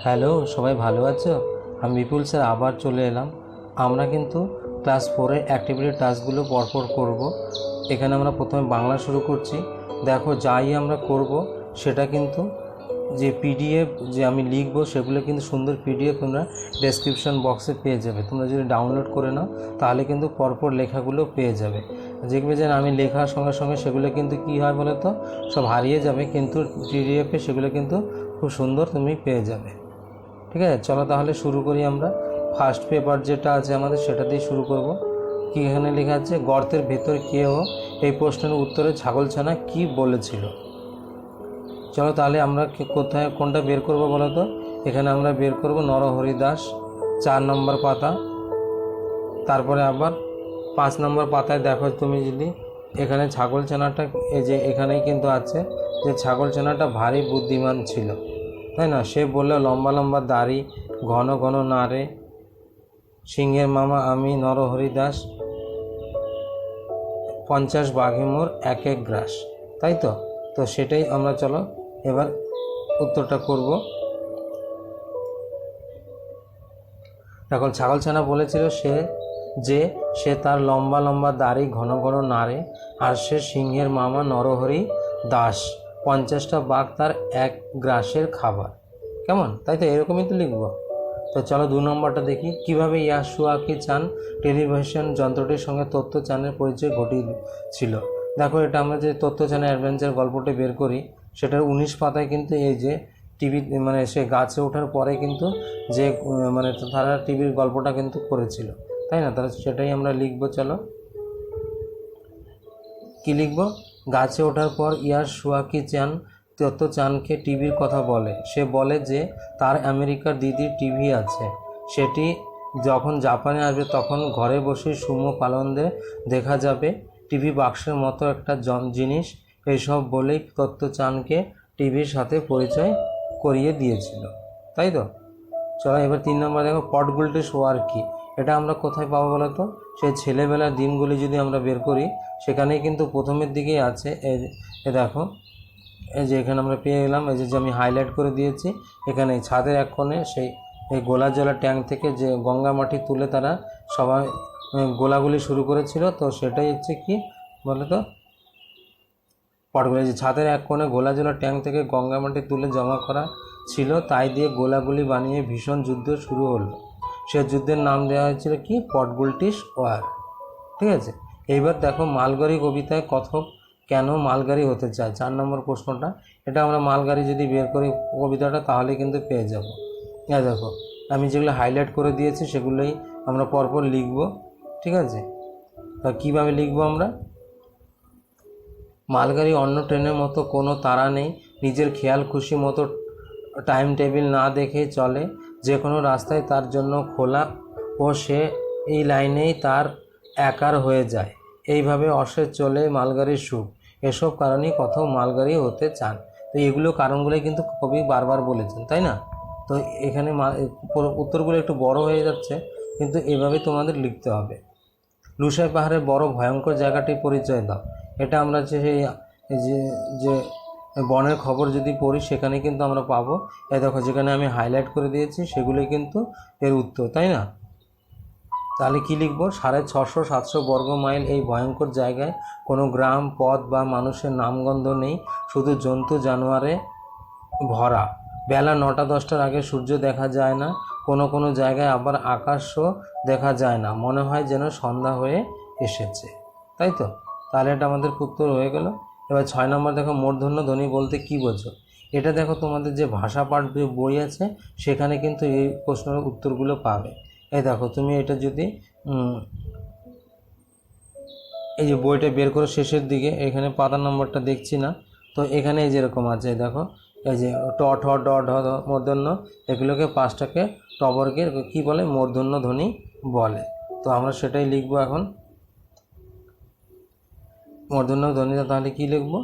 Hello, সবাই ভালো আছো? আমি বিপুল স্যার আবার চলে এলাম। আমরা কিন্তু ক্লাস 4-এর অ্যাক্টিভিটি টাস্কগুলো পরপর করব। এখানে আমরা প্রথমে বাংলা শুরু করছি। দেখো, যাই আমরা করব সেটা কিন্তু যে পিডিএফ যে আমি লিখব সেগুলো কিন্তু সুন্দর পিডিএফ তোমরা ডেসক্রিপশন বক্সে পেয়ে যাবে। তোমরা যদি ডাউনলোড করে নাও তাহলে কিন্তু পরপর লেখাগুলো পেয়ে যাবে। দেখবে যে আমি লেখার সঙ্গে সঙ্গে সেগুলো কিন্তু কী হয় বলো তো, সব হারিয়ে যাবে, কিন্তু পিডিএফে সেগুলো কিন্তু খুব সুন্দর তুমি পেয়ে যাবে। ঠিক আছে, চলো তাহলে শুরু করি। আমরা ফার্স্ট পেপার যেটা আছে আমাদের সেটা দিয়ে শুরু করব। কি এখানে লেখা আছে, গর্তের ভেতর কেউ এই প্রশ্নের উত্তরে ছাগলছানা কি বলেছিল। চলো তাহলে আমরা কোথায় কোনটা বের করব বলো তো। এখানে আমরা বের করব নরহরি দাস, 4 নম্বর পাতা। তারপরে আবার 5 নম্বর পাতায় দেখো তুমি যদি, এখানে ছাগলছানাটা এই যে এখানেই কিন্তু আছে যে ছাগলছানাটা ভারী বুদ্ধিমান ছিল, তাই না? সে বলল, লম্বা লম্বা দাড়ি, ঘন ঘন নাড়ে, সিংহের মামা আমি নরহরি দাস, 50 বাঘে মোর এক এক গ্রাস। তাই তো তো সেটাই আমরা, চলো এবার উত্তরটা করব। এখন ছাগলছানা বলেছিল সে তার লম্বা লম্বা দাড়ি ঘন ঘন নাড়ে, আর সে সিংহের মামা নরহরি দাস, 50টা বাঘ তার এক গ্রাসের খাবার। কেমন, তাই তো? এরকমই তো লিখব। তো চলো 2 নম্বরটা দেখি। কিভাবে ইয়াসুয়াকি চান টেলিভিশন যন্ত্রটির সঙ্গে তথ্য চানের পরিচয় ঘটিয়েছিল। দেখো, এটা আমরা যে তথ্য চানের অ্যাডভেঞ্চার গল্পটা বের করি সেটার 19 পাতায় কিন্তু এই যে টিভি মানে সে গাছে ওঠার পরে কিন্তু যে মানে তারা টিভির গল্পটা কিন্তু করেছিল, তাই না? তাহলে সেটাই আমরা লিখব। চলো কি লিখব, গাছে ওঠার পর ইয়াসুয়াকি চান তত্ত্ব চানকে টিভির কথা বলে। সে বলে যে তার আমেরিকার দিদির টিভি আছে, সেটি যখন জাপানে আসবে তখন ঘরে বসে সুমো পালনদের দেখা যাবে, টিভি বাক্সের মতো একটা জিনিস। এইসব বলেই তত্ত্ব চানকে টিভির সাথে পরিচয় করিয়ে দিয়েছিল, তাই তো? চলো এবার 3 নম্বর দেখো, পটগুলটি শোয়ার কি। এটা আমরা কোথায় পাবো বলো তো? সেই ছেলেবেলার দিনগুলি যদি আমরা বের করি সেখানেই কিন্তু প্রথমের দিকেই আছে। এই দেখো, এই যে এখানে আমরা পেয়ে গেলাম, এই যে আমি হাইলাইট করে দিয়েছি। এখানে ছাদের এক কোণে সেই এই গোলা জলের ট্যাঙ্ক থেকে যে গঙ্গা মাটি তুলে তারা সবাই গোলাগুলি শুরু করেছিল, তো সেটাই হচ্ছে কি বলো তো, পটগুলি। যে ছাদের এক কোণে গোলা জলের ট্যাঙ্ক থেকে গঙ্গা মাটি তুলে জমা করা ছিল, তাই দিয়ে গোলাগুলি বানিয়ে ভীষণ যুদ্ধ শুরু হলো। সে যুদ্ধের নাম দেওয়া হয়েছিল কি, পটগুলটিস ওয়ার। ঠিক আছে, এইবার দেখো, মালগাড়ি কবিতায় কথক কেন মালগাড়ি হতে চায়, 4 নম্বর প্রশ্নটা। এটা আমরা মালগাড়ি যদি বের করি কবিতাটা তাহলে কিন্তু পেয়ে যাব। দেখো, আমি যেগুলো হাইলাইট করে দিয়েছি সেগুলোই আমরা পরপর লিখব। ঠিক আছে, তা কীভাবে লিখব আমরা? মালগাড়ি অন্য ট্রেনের মতো কোনো তাড়া নেই, নিজের খেয়াল খুশি মতো টাইম টেবিল না দেখে চলে, যে কোনো রাস্তায় তার জন্য খোলা, ও সে এই লাইনেই তার একার হয়ে যায়। এইভাবে অসে চলে মালগাড়ির সুখ, এসব কারণেই কোথাও মালগাড়ি হতে চান। তো এগুলো কারণগুলোই কিন্তু কবি বারবার বলেছেন, তাই না? তো এখানে উত্তরগুলো একটু বড় হয়ে যাচ্ছে, কিন্তু এভাবে তোমাদের লিখতে হবে। লুসাই পাহাড়ের বড় ভয়ঙ্কর জায়গাটির পরিচয় দাও। এটা আমরা যে যে বনের খবর যদি পড়ি সেখানে কিন্তু আমরা পাবো। এই দেখো, যেখানে আমি হাইলাইট করে দিয়েছি সেগুলোই কিন্তু এর উত্তর, তাই না? তাহলে কি লিখবো, 650-700 বর্গ মাইল এই ভয়ঙ্কর জায়গায় কোনো গ্রাম, পথ বা মানুষের নামগন্ধ নেই, শুধু জন্তু জানোয়ারে ভরা। বেলা 9টা-10টার আগে সূর্য দেখা যায় না, কোনো কোনো জায়গায় আবার আকাশও দেখা যায় না, মনে হয় যেন সন্ধ্যা হয়ে এসেছে, তাই তো? তাহলে এটা আমাদের উত্তর হয়ে গেল। এবার 6 নম্বর দেখো, মূর্ধন্য ধ্বনি বলতে কী বোঝো। এটা দেখো, তোমাদের যে ভাষা পাঠ বই আছে সেখানে কিন্তু এই প্রশ্নের উত্তরগুলো পাবে। এই দেখো, তুমি এটা যদি এই যে বইটা বের করে শেষের দিকে এখানে পাতা নম্বরটা দেখছি না, তো এখানে এই যেরকম আছে দেখো, এই যে ট ঠ ড ঢ মূর্ধন্য, এগুলোকে 5টাকে টবর্গের কী বলে, মূর্ধন্য ধ্বনি বলে। তো আমরা সেটাই লিখবো এখন, মূর্ধন্য ধ্বনিটা। তাহলে কি লিখবো,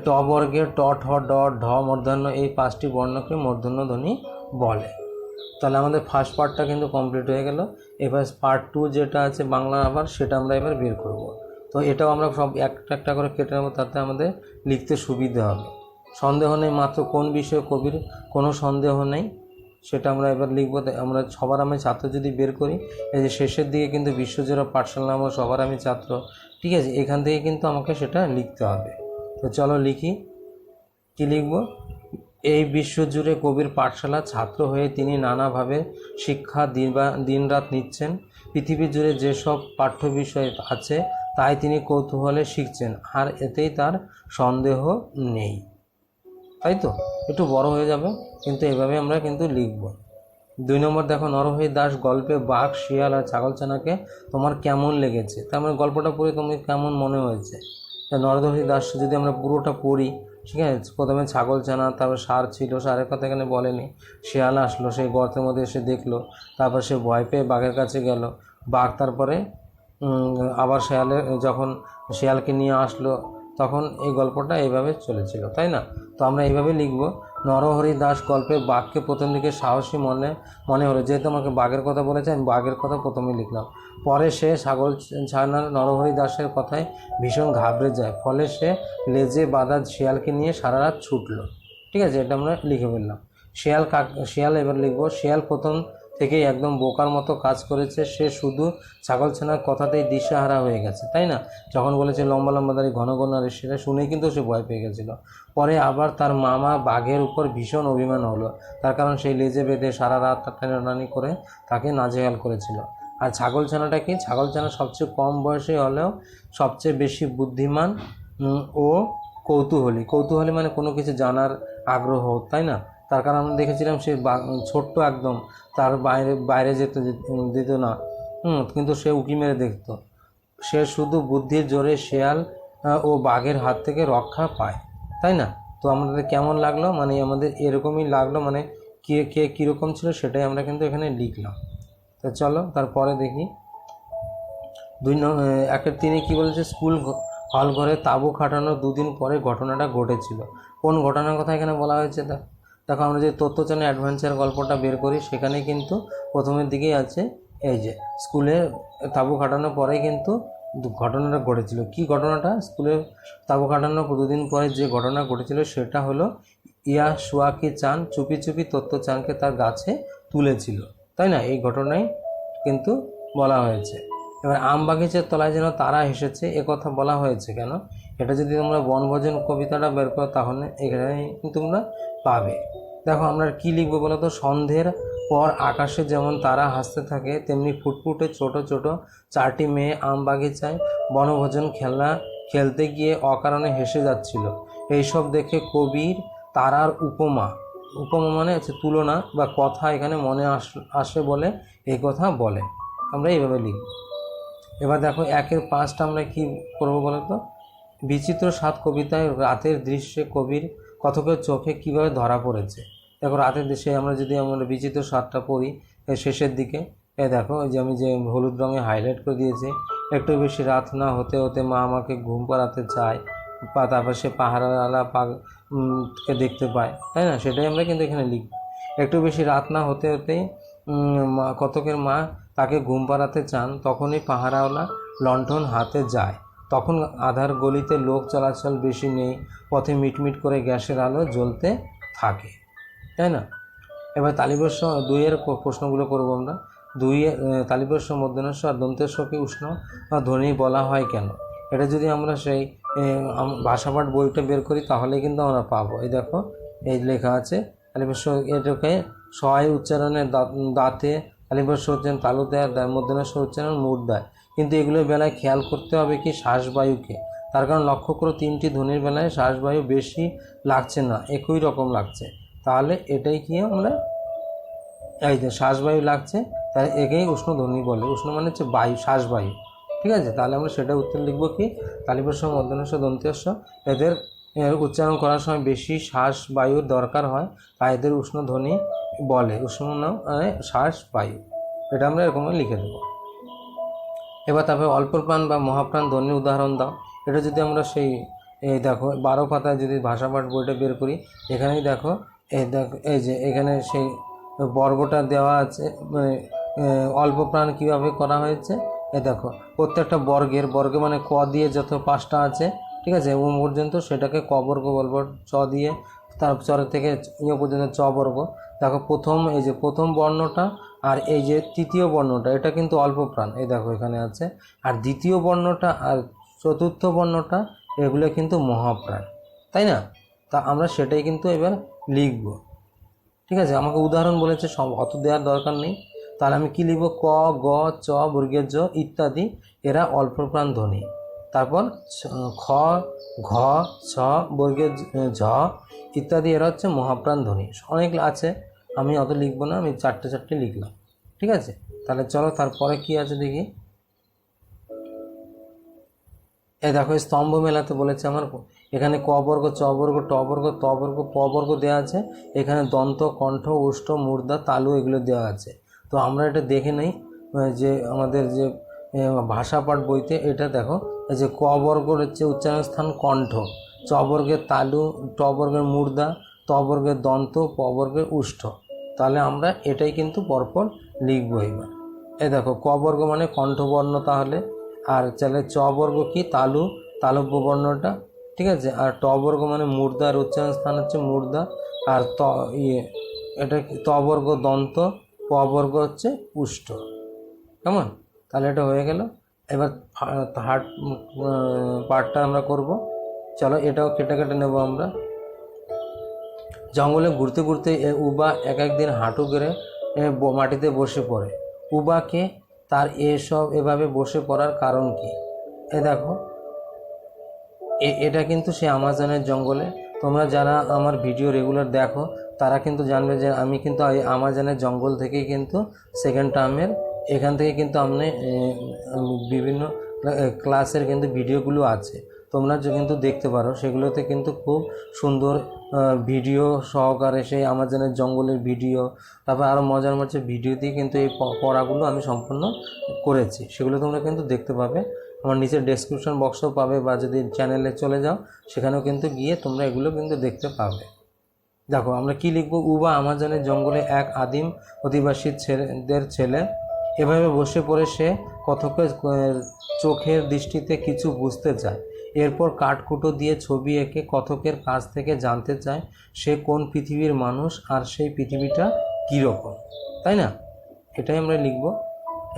ট বর্গের ট ঠ ড ঢ মূর্ধন্য, এই 5টি বর্ণকে মূর্ধন্য ধ্বনি বলে। তাহলে আমাদের ফার্স্ট পার্টটা কিন্তু কমপ্লিট হয়ে গেল। এবার পার্ট 2 যেটা আছে বাংলা আবার, সেটা আমরা এবার বের করব। তো এটাও আমরা সব একটা একটা করে কেটে নেবো, তাতে আমাদের লিখতে সুবিধা হবে। সন্দেহ নেই, মাত্র কোন বিষয়ে কবির কোনো সন্দেহ নেই সেটা আমরা এবার লিখব। আমরা সবার আমি ছাত্র যদি বের করি, এই যে শেষের দিকে কিন্তু বিশ্বজোড়া পাঠশালা নাম সবার আমি ছাত্র, ঠিক আছে, এখান থেকে কিন্তু আমাকে সেটা লিখতে হবে। তো চলো লিখি, কী লিখব? এই বিশ্বজুড়ে কবির পাঠশালা ছাত্র হয়ে তিনি নানাভাবে শিক্ষা দিনরাত নিচ্ছেন। পৃথিবী জুড়ে যেসব পাঠ্য বিষয় আছে তাই তিনি কৌতূহলে শিখছেন, আর এতেই তার সন্দেহ নেই। তাই তো, একটু বড় হয়ে যাবে, কিন্তু এভাবে আমরা কিন্তু লিখব। 2 নম্বর দেখো, নরহরি দাস গল্পে বাঘ, শিয়াল আর ছাগলছানাকে তোমার কেমন লেগেছে? তার মানে গল্পটা পড়ে তোমার কেমন মনে হয়েছে? নরহরি দাস যদি আমরা পুরোটা পড়ি, ঠিক আছে, প্রথমে ছাগলছানা, তারপর ষাঁড় ছিল, ষাঁড়ের কথা এখানে বলেনি, শিয়াল আসলো, সেই গর্তের মধ্যে এসে দেখলো, তারপর সে ভয় পেয়ে বাঘের কাছে গেল, বাঘ তারপরে আবার যখন শিয়ালকে নিয়ে আসলো, তখন এই গল্পটা এইভাবে চলেছিল, তাই না? তো আমরা এইভাবে লিখব, নরহরি দাস গল্পে বাঘকে প্রথম দিকে সাহসী মনে হলো, যেহেতু আমাকে বাঘের কথা বলেছে আমি বাঘের কথা প্রথমে লিখলাম। পরে সে ছাগলছানার নরহরি দাসের কথায় ভীষণ ঘাবড়ে যায়, ফলে সে লেজে বাঁধা শিয়ালকে নিয়ে সারা রাত ছুটলো। ঠিক আছে, এটা আমরা লিখে ফেললাম। শিয়াল এবার লিখব, শিয়াল প্রথম থেকেই একদম বোকার মতো কাজ করেছে, সে শুধু ছাগলছানার কথাতেই দিশেহারা হয়ে গেছে, তাই না? যখন বলেছে লম্বা লম্বা দাড়ি ঘন ঘন, আর সেটা শুনেই কিন্তু সে ভয় পেয়ে গেছিলো। পরে আবার তার মামা বাঘের উপর ভীষণ অভিমান হলো, তার কারণ সেই লেজে বেঁধে সারা রাত টানাটানি করে তাকে নাজেহাল করেছিল। আর ছাগলছানাটা কি? ছাগলছানা সবচেয়ে কম বয়সী হলেও সবচেয়ে বেশি বুদ্ধিমান ও কৌতূহলী মানে কোনো কিছু জানার আগ্রহ, তাই না? তার কারণ আমরা দেখেছিলাম সে ছোট্ট একদম, তার বাইরে যেত না, কিন্তু সে উঁকি মেরে দেখতো। সে শুধু বুদ্ধির জোরে শেয়াল ও বাঘের হাত থেকে রক্ষা পায়, তাই না? তো আমাদের কেমন লাগলো? মানে আমাদের এরকমই লাগলো, মানে কে কীরকম ছিল সেটাই আমরা কিন্তু এখানে লিখলাম। তো চলো তারপরে দেখি। তিনি কি বলেছে? স্কুল হল ঘরে তাঁবু খাটানোর 2 দিন পরে ঘটনাটা ঘটেছিল। কোন ঘটনার কথা এখানে বলা হয়েছে? দেখো, আমরা যে তথ্যচান অ্যাডভেঞ্চার গল্পটা বের করি, সেখানে কিন্তু প্রথমের দিকেই আছে এই যে স্কুলে তাঁবু খাটানোর পরেই কিন্তু ঘটনাটা ঘটেছিল। কি ঘটনাটা? স্কুলে তাঁবু খাটানোর 2 দিন পরে যে ঘটনা ঘটেছিল সেটা হলো ইয়াসুয়াকি চান চুপি চুপি তথ্যচানকে তার গাছে তুলেছিল, তাই না? এই ঘটনাই কিন্তু বলা হয়েছে। এবার আম বাগিচার তলায় যেন তারা হেসেছে, এ কথা বলা হয়েছে কেন? এটা যদি তোমরা বনভোজন কবিতাটা বের করো তাহলে এখানে তোমরা পাবে। দেখো আমরা কি লিখবো বলো তো? সন্ধ্যের পর আকাশে যেমন তারা হাসতে থাকে, তেমনি ফুটফুটে ছোট ছোট 4টি মেয়ে আম বাগিচায় বনভোজন খেলতে গিয়ে অকারণে হেসে যাচ্ছিল। এইসব দেখে কবির তারার উপমা মানে হচ্ছে তুলনা বা কথা এখানে মনে আসে বলে এই কথা বলে। আমরা এইভাবে লিখব। এবার দেখো 1-এর 5টা আমরা কি করবো বলো তো? বিচিত্র স্বাদ কবিতায় রাতের দৃশ্যে কবির কথকের চোখে কীভাবে ধরা পড়েছে। দেখো রাতের দৃশ্যে আমরা বিচিত্র স্বাদটা পড়ি শেষের দিকে, দেখো যে আমি যে হলুদ রঙে হাইলাইট করে দিয়েছি, একটু বেশি রাত না হতে হতে মা আমাকে ঘুম পাড়াতে চায়, তারপর সে পাহাড়াওয়ালা কে দেখতে পায়, তাই না? সেটাই আমরা কিন্তু এখানে লিখব। একটু বেশি রাত না হতে হতেই কতকের মা তাকে ঘুম পাড়াতে চান, তখনই পাহারাওয়ালা লণ্ঠন হাতে যায়। তখন আধার গলিতে লোক চলাচল বেশি নেই, পথে মিটমিট করে গ্যাসের আলো জ্বলতে থাকে, তাই না? এবার তালিবস্য 2-এর প্রশ্নগুলো করবো আমরা। 2-এ তালিবস্য মূর্ধন্যস্ব আর দন্তেশ্বকে উষ্ণ ধ্বনি বলা হয় কেন? এটা যদি আমরা সেই ভাষাপাঠ বইটা বের করি তাহলে কিন্তু আমরা পাবো। এই দেখো এই লেখা আছে তালিবস্য, এটাকে সহায় উচ্চারণের দাঁতে তালিবস্য উচ্চারণ তালু দেয়, মূর্ধন্যস্ব উচ্চারণ মুড় দেয়। কিন্তু এগুলোর বেলায় খেয়াল করতে হবে কি শ্বাসবায়ুকে, তার কারণ লক্ষ্য করো 3টি ধ্বনির বেলায় শ্বাসবায়ু বেশি লাগছে না, একই রকম লাগছে। তাহলে এটাই কি আমরা এই যে শ্বাসবায়ু লাগছে, তাহলে একেই উষ্ণ ধ্বনি বলে। উষ্ণ মানে হচ্ছে বায়ু, শ্বাসবায়ু, ঠিক আছে? তাহলে আমরা সেটা উত্তর লিখবো কি? তালিবস্য মূর্ধন্যস্ব দন্তেস্ব এদের উচ্চারণ করার সময় বেশি শ্বাসবায়ুর দরকার হয়, তাই এদের উষ্ণ ধ্বনি বলে। উষ্ণ মানে শ্বাসবায়ু, এটা আমরা এরকমই লিখে দেবো। এবার তারপরে অল্পপ্রাণ বা মহাপ্রাণ ধ্বনির উদাহরণ দাও। এটা যদি আমরা সেই দেখো 12 পাতায় যদি ভাষাপাঠ বইটা বের করি, এখানেই দেখো এই যে এখানে সেই বর্গটা দেওয়া আছে, মানে অল্পপ্রাণ কীভাবে করা হয়েছে। দেখো প্রত্যেকটা বর্গে মানে ক দিয়ে যত 5টা আছে ঠিক আছে, ও পর্যন্ত সেটাকে ক বর্গ বলবো, চ দিয়ে তার চরের থেকে ইয়ে পর্যন্ত চ বর্গ। দেখো প্রথম এই যে প্রথম বর্ণটা আর এই যে তৃতীয় বর্ণটা এটা কিন্তু অল্প প্রাণ, এই দেখো এখানে আছে। আর দ্বিতীয় বর্ণটা আর চতুর্থ বর্ণটা এগুলো কিন্তু মহাপ্রাণ, তাই না? তা আমরা সেটাই কিন্তু এবার লিখব। ঠিক আছে, আমাকে উদাহরণ বলেছে, সব অত দেওয়ার দরকার নেই। তাহলে আমি কি লিখব? ক, গ, চ বর্গের জ ইত্যাদি এরা অল্প প্রাণ ধ্বনি। তারপর খ, ঘ, ছ বর্গের ঝ ইত্যাদি এরা হচ্ছে মহাপ্রাণ ধ্বনি। অনেক আছে, আমি অত লিখবো না, আমি চারটে চারটে লিখলাম। ঠিক আছে, তাহলে চলো তারপরে কি আছে দেখি। এই দেখো স্তম্ভ মেলাতে বলেছে আমার, এখানে ক বর্গ, চ বর্গ, ট বর্গ, ত বর্গ, প বর্গ দেওয়া আছে। এখানে দন্ত, কণ্ঠ, উষ্ঠ, মূর্ধা, তালু এগুলো দেওয়া আছে। তো আমরা এটা দেখে নেই যে আমাদের যে ভাষা পাঠ বইতে এটা দেখো, এই যে ক বর্গের হচ্ছে উচ্চারণ স্থান কণ্ঠ, চ বর্গের তালু, ট বর্গের মূর্ধা, ত বর্গের দন্ত, প বর্গের উষ্ঠ। তাহলে আমরা এটাই কিন্তু পরপর লিখবো এবার। এই দেখো ক বর্গ মানে কণ্ঠবর্ণ, তাহলে আর তাহলে চ বর্গ কি? তালু, তালব্য বর্ণটা। ঠিক আছে, আর ট বর্গ মানে মূর্ধা, আর উচ্চারণ স্থান হচ্ছে মূর্ধা। আর এটা ত বর্গ দন্ত, প বর্গ হচ্ছে উষ্ঠ। কেমন? তাহলে এটা হয়ে গেল। এবার থার্ড পার্টটা আমরা করব। চলো এটাও কেটে কেটে নেব আমরা। জঙ্গলে ঘুরতে ঘুরতে উবা একদিন হাঁটু গেড়ে মাটিতে বসে পড়ে। উবাকে তার এভাবে বসে পড়ার কারণ কি? দেখো এটা কিন্তু সে আমাজনের জঙ্গলে। তোমরা যারা আমার ভিডিও রেগুলার দেখো তারা কিন্তু জানবে যে আমি কিন্তু আমাজনের জঙ্গল থেকেই কিন্তু সেকেন্ড টার্মের এখান থেকে কিন্তু আমি বিভিন্ন ক্লাসের কিন্তু ভিডিওগুলো আছে, তোমরা কিন্তু দেখতে পারো। সেগুলোতে কিন্তু খুব সুন্দর ভিডিও সহকারে সেই আমাজনের জঙ্গলের ভিডিও, তারপর আরও মজার মজার ভিডিও দিয়ে কিন্তু এই পড়াগুলো আমি সম্পূর্ণ করেছি। সেগুলো তোমরা কিন্তু দেখতে পাবে, আমার নিচের ডেসক্রিপশন বক্সও পাবে, বা যদি চ্যানেলে চলে যাও সেখানেও কিন্তু গিয়ে তোমরা এগুলো কিন্তু দেখতে পাবে। দেখো আমরা কি লিখব? উবা আমাজনের জঙ্গলে এক আদিম অধিবাসী ছেলে এভাবে বসে পড়ে সে কথকের চোখের দৃষ্টিতে কিছু বুঝতে চায়। এরপর কাঠকুটো দিয়ে ছবি এঁকে কথকের কাছ থেকে জানতে চায় সে কোন পৃথিবীর মানুষ আর সেই পৃথিবীটা কীরকম, তাই না? এটাই আমরা লিখব।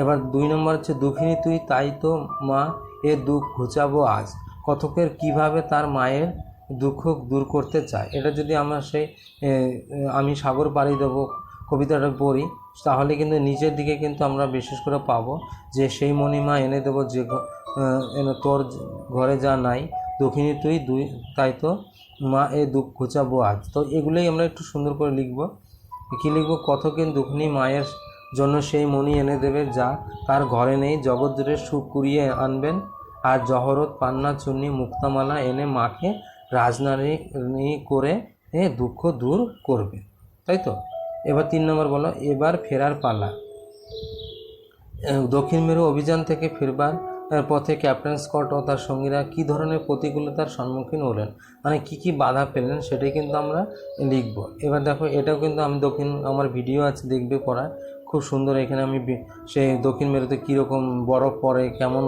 এবার 2 নম্বর হচ্ছে দুঃখিনী তুই, তাই তো মা এ দুঃখ ঘুচাবো আজ। কথকের কিভাবে তার মায়ের দুঃখ দূর করতে চায়। এটা যদি আমরা সেই আমি সাগর পাড়ি দেবো কবিতাটা পড়ি তাহলে কিন্তু নিচের দিকে কিন্তু আমরা বিশেষ করে পাবো যে সেই মণিমা এনে দেবো যে তোর ঘরে যা নাই, দুঃখিনী তুই তাই তো মা এ দুঃখ ঘুচাবো আজ। তো এগুলোই আমরা একটু সুন্দর করে লিখবো। কী লিখবো? কথকের দুঃখিনী মায়ের জন্য সেই মণি এনে দেবে যা তার ঘরে নেই, জগৎ জুড়ে সুখ কুড়িয়ে আনবেন। আর জহরত, পান্না, চুন্নি, মুক্তামালা এনে মাকে রাজনারী করে দুঃখ দূর করবে, তাই তো? এবার 3 নম্বর বলো, এবার ফেরার পালা। দক্ষিণ মেরু অভিযান থেকে ফেরবার পথে ক্যাপ্টেন স্কট ও তার সঙ্গীরা কী ধরনের প্রতিকূলতার সম্মুখীন হলেন, মানে কি বাধা পেলেন সেটাই কিন্তু আমরা লিখব। এবার দেখো এটাও কিন্তু আমি আমার ভিডিও আছে, দেখবে পড়ায় খুব সুন্দর। এখানে আমি সেই দক্ষিণ মেরুতে কীরকম বরফ পড়ে, কেমন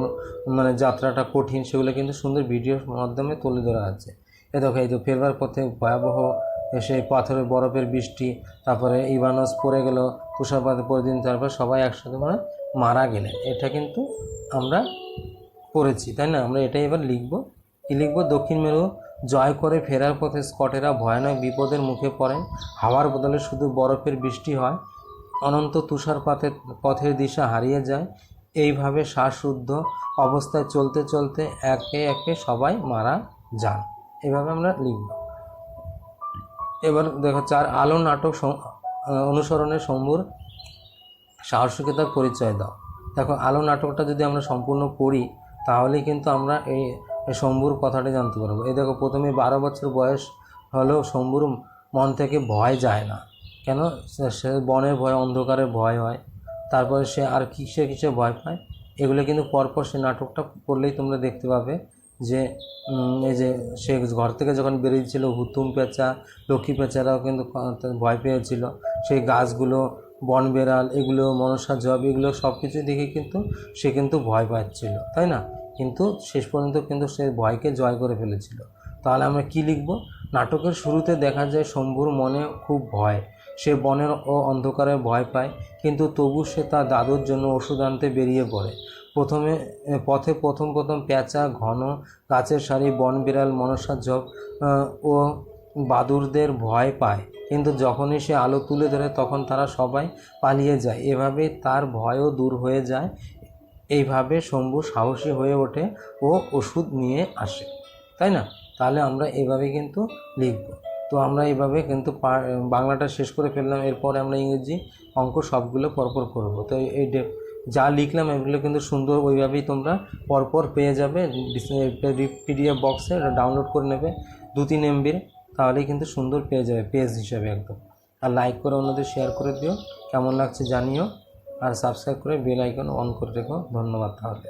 মানে যাত্রাটা কঠিন, সেগুলো কিন্তু সুন্দর ভিডিওর মাধ্যমে তুলে ধরা আছে। দেখো এই তো ফেরবার পথে ভয়াবহ সেই পাথরের বরফের বৃষ্টি, তারপরে ইভানোস পড়ে গেল তুষারপাতে পরের দিন, তারপর সবাই একসাথে মারা গেলেন। এটা কিন্তু আমরা পড়েছি, তাই না? আমরা এটাই এবার লিখব। কি লিখব? দক্ষিণ মেরু জয় করে ফেরার পথে স্কটেরা ভয়ানক বিপদের মুখে পড়েন। হাওয়ার বদলে শুধু বরফের বৃষ্টি হয়, অনন্ত তুষারপাতের পথের দিশা হারিয়ে যায়। এইভাবে শ্বাসরুদ্ধ অবস্থায় চলতে চলতে একে একে সবাই মারা যান। এভাবে আমরা লিখব। এবার দেখো 4 আলো নাটক অনুসরণে শম্ভুর সাহসিকতার পরিচয় দাও। দেখো আলো নাটকটা যদি আমরা সম্পূর্ণ পড়ি তাহলে কিন্তু আমরা এই শম্ভুর কথাটা জানতে পারবো। এই দেখো প্রথমে 12 বছর বয়স হলেও শম্ভুর মন থেকে ভয় যায় না। কেন? সে বনের ভয়, অন্ধকারের ভয় হয়। তারপরে সে আর কিসে ভয় পায়, এগুলো কিন্তু পরপর সে নাটকটা পড়লেই তোমরা দেখতে পাবে যে এই যে সে ঘর থেকে যখন বেরিয়েছিল হুতুম পেঁচা, লক্ষ্মী পেঁচারাও কিন্তু ভয় পেয়েছিল। সেই গাছগুলো, বন বেড়াল, এগুলো মনসা জব, এগুলো সব কিছু দেখে কিন্তু সে কিন্তু ভয় পাচ্ছিল, তাই না? কিন্তু শেষ পর্যন্ত কিন্তু সে ভয়কে জয় করে ফেলেছিল। তাহলে আমরা কি লিখব? নাটকের শুরুতে দেখা যায় শম্ভুর মনে খুব ভয়, সে বনের ও অন্ধকারে ভয় পায়, কিন্তু তবু সে তার দাদুর জন্য ওষুধ আনতে বেরিয়ে পড়ে। পথে প্রথম পেঁচা, ঘন গাছের সারি, বনবিড়াল, মনসার ঝোপ ও বাদুড়দের ভয় পায়, কিন্তু যখনই সে আলো তুলে ধরে তখন তারা সবাই পালিয়ে যায়। এভাবে তার ভয়ও দূর হয়ে যায়। এইভাবে শম্ভু সাহসী হয়ে ওঠে ও ওষুধ নিয়ে আসে, তাই না? তাহলে আমরা এভাবে কিন্তু লিখব। তো আমরা এইভাবে কিন্তু বাংলাটা শেষ করে ফেললাম। এরপরে আমরা ইংরেজি অঙ্ক সবগুলো পরপর করব। তো এই যা লিখলাম এগুলো কিন্তু সুন্দর ওইভাবেই তোমরা পরপর পেয়ে যাবে। PDF বক্সে ডাউনলোড করে নেবে 2-3 MBর, তাহলেই কিন্তু সুন্দর পেয়ে যাবে পেজ হিসাবে একদম। আর লাইক করে অন্যদের শেয়ার করে দিও, কেমন লাগছে জানিও, আর সাবস্ক্রাইব করে বেল আইকন অন করে রেখো। ধন্যবাদ তাহলে।